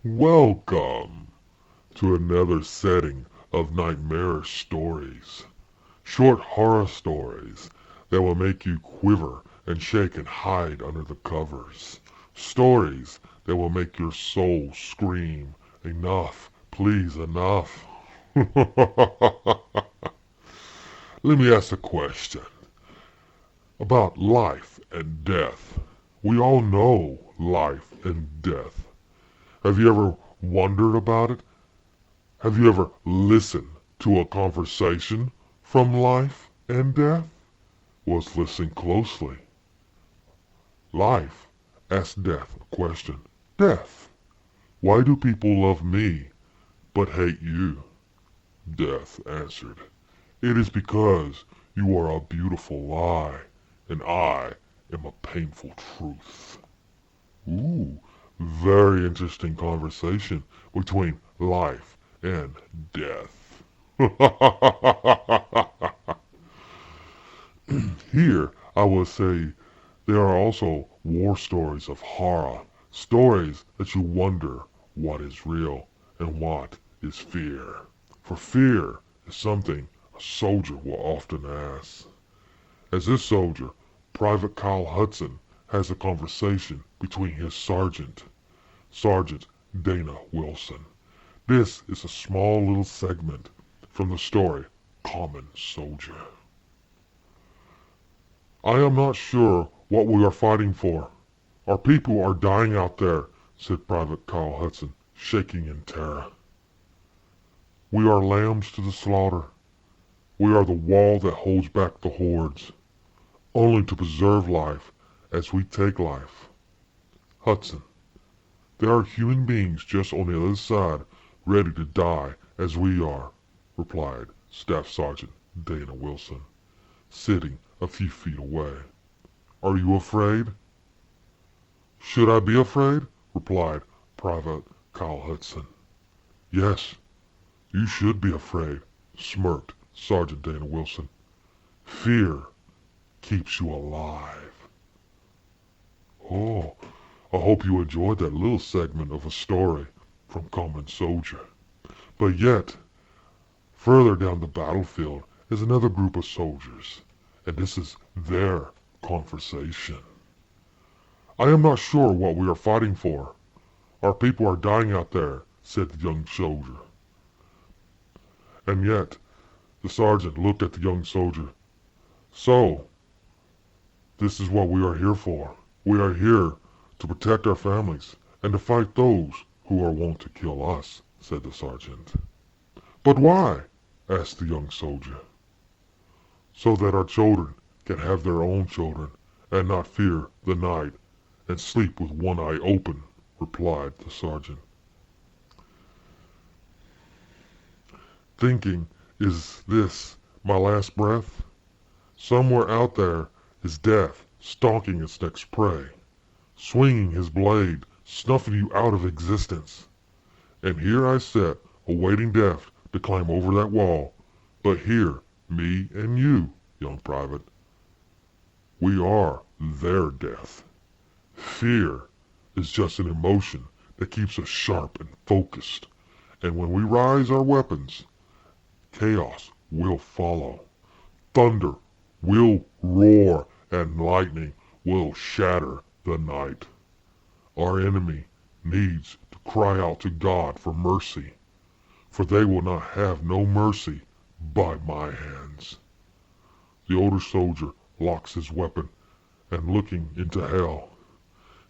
Welcome to another setting of nightmarish stories. Short horror stories that will make you quiver and shake and hide under the covers. Stories that will make your soul scream, enough, please, enough. Let me ask a question about life and death. We all know life and death. Have you ever wondered about it? Have you ever listened to a conversation from life and death? Well, let's listen closely. Life asks death a question. Death, why do people love me but hate you? Death answered, it is because you are a beautiful lie, and I am a painful truth. Ooh, very interesting conversation between life and death. Here, I will say, there are also war stories of horror, stories that you wonder what is real and what is fear. For fear is something a soldier will often ask. As this soldier, Private Kyle Hudson, has a conversation between his sergeant, Sergeant Dana Wilson. This is a small little segment from the story Common Soldier. I am not sure what we are fighting for. Our people are dying out there, said Private Kyle Hudson, shaking in terror. We are lambs to the slaughter. We are the wall that holds back the hordes, only to preserve life as we take life. Hudson, there are human beings just on the other side, ready to die as we are, replied Staff Sergeant Dana Wilson, sitting a few feet away. Are you afraid? Should I be afraid? Replied Private Kyle Hudson. Yes, you should be afraid, smirked Sergeant Dana Wilson. Fear keeps you alive. Oh, I hope you enjoyed that little segment of a story from Common Soldier. But yet, further down the battlefield is another group of soldiers, and this is their conversation. I am not sure what we are fighting for. Our people are dying out there, said the young soldier. And yet, the sergeant looked at the young soldier. So, this is what we are here for. We are here to protect our families and to fight those who are wont to kill us, said the sergeant. But why? Asked the young soldier. So that our children can have their own children and not fear the night and sleep with one eye open, replied the sergeant. Thinking, is this my last breath? Somewhere out there is death stalking its next prey, swinging his blade, snuffing you out of existence. And here I sit, awaiting death to climb over that wall. But here, me and you, young private, we are their death. Fear is just an emotion that keeps us sharp and focused. And when we raise our weapons, chaos will follow. Thunder will roar and lightning will shatter the night. Our enemy needs to cry out to God for mercy, for they will not have no mercy by my hands. The older soldier locks his weapon and looking into hell,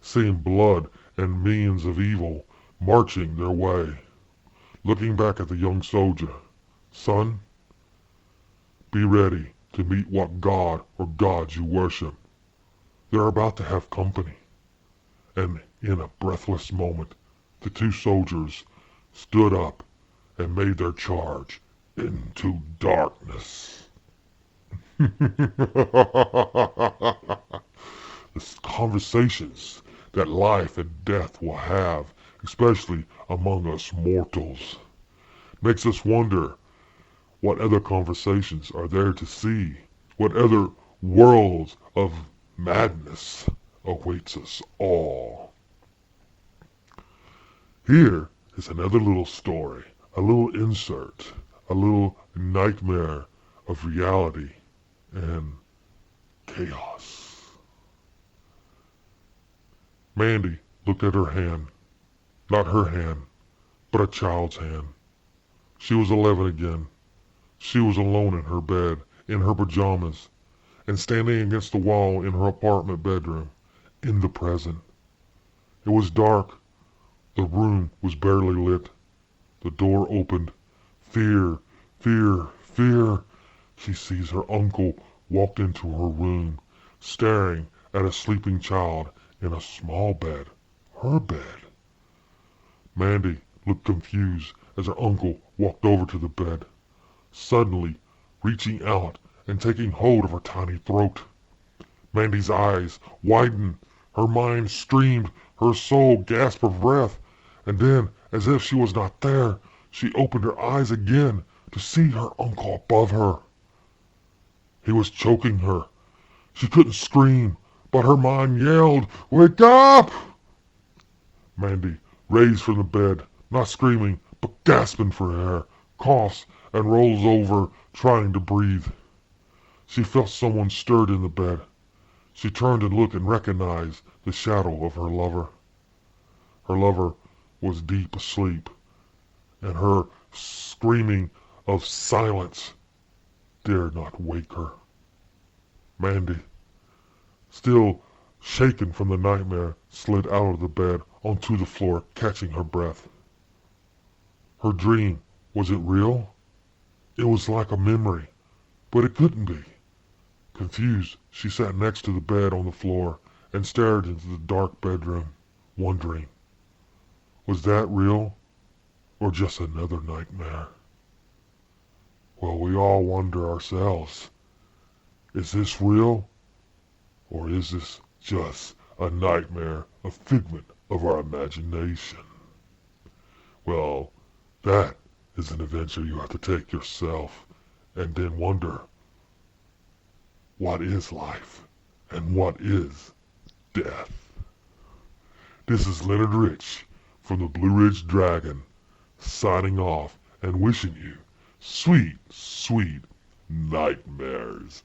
seeing blood and millions of evil marching their way, looking back at the young soldier. Son, be ready to meet what God or gods you worship. They're about to have company. And in a breathless moment, the two soldiers stood up and made their charge into darkness. The conversations that life and death will have, especially among us mortals, makes us wonder what other conversations are there to see, what other worlds of madness awaits us all. Here is another little story, a little insert, a little nightmare of reality and chaos. Mandy looked at her hand. Not her hand, but a child's hand. She was 11 again. She was alone in her bed, in her pajamas, and standing against the wall in her apartment bedroom, in the present. It was dark. The room was barely lit. The door opened. Fear, fear, fear. She sees her uncle walk into her room, staring at a sleeping child in a small bed. Her bed. Mandy looked confused as her uncle walked over to the bed, suddenly reaching out and taking hold of her tiny throat. Mandy's eyes widened, her mind streamed, her soul gasped for breath, and then, as if she was not there, she opened her eyes again to see her uncle above her. He was choking her. She couldn't scream, but her mind yelled, "Wake up!" Mandy raised from the bed, not screaming, but gasping for air, coughs and rolls over, trying to breathe. She felt someone stirred in the bed. She turned and looked and recognized the shadow of her lover. Her lover was deep asleep, and her screaming of silence dared not wake her. Mandy, still shaken from the nightmare, slid out of the bed onto the floor, catching her breath. Her dream, was it real? It was like a memory, but it couldn't be. Confused, she sat next to the bed on the floor and stared into the dark bedroom, wondering, was that real or just another nightmare? Well, we all wonder ourselves. Is this real or is this just a nightmare, a figment of our imagination? Well, that is an adventure you have to take yourself and then wonder, what is life and what is death? This is Leonard Rich from the Blue Ridge Dragon, signing off and wishing you sweet, sweet nightmares.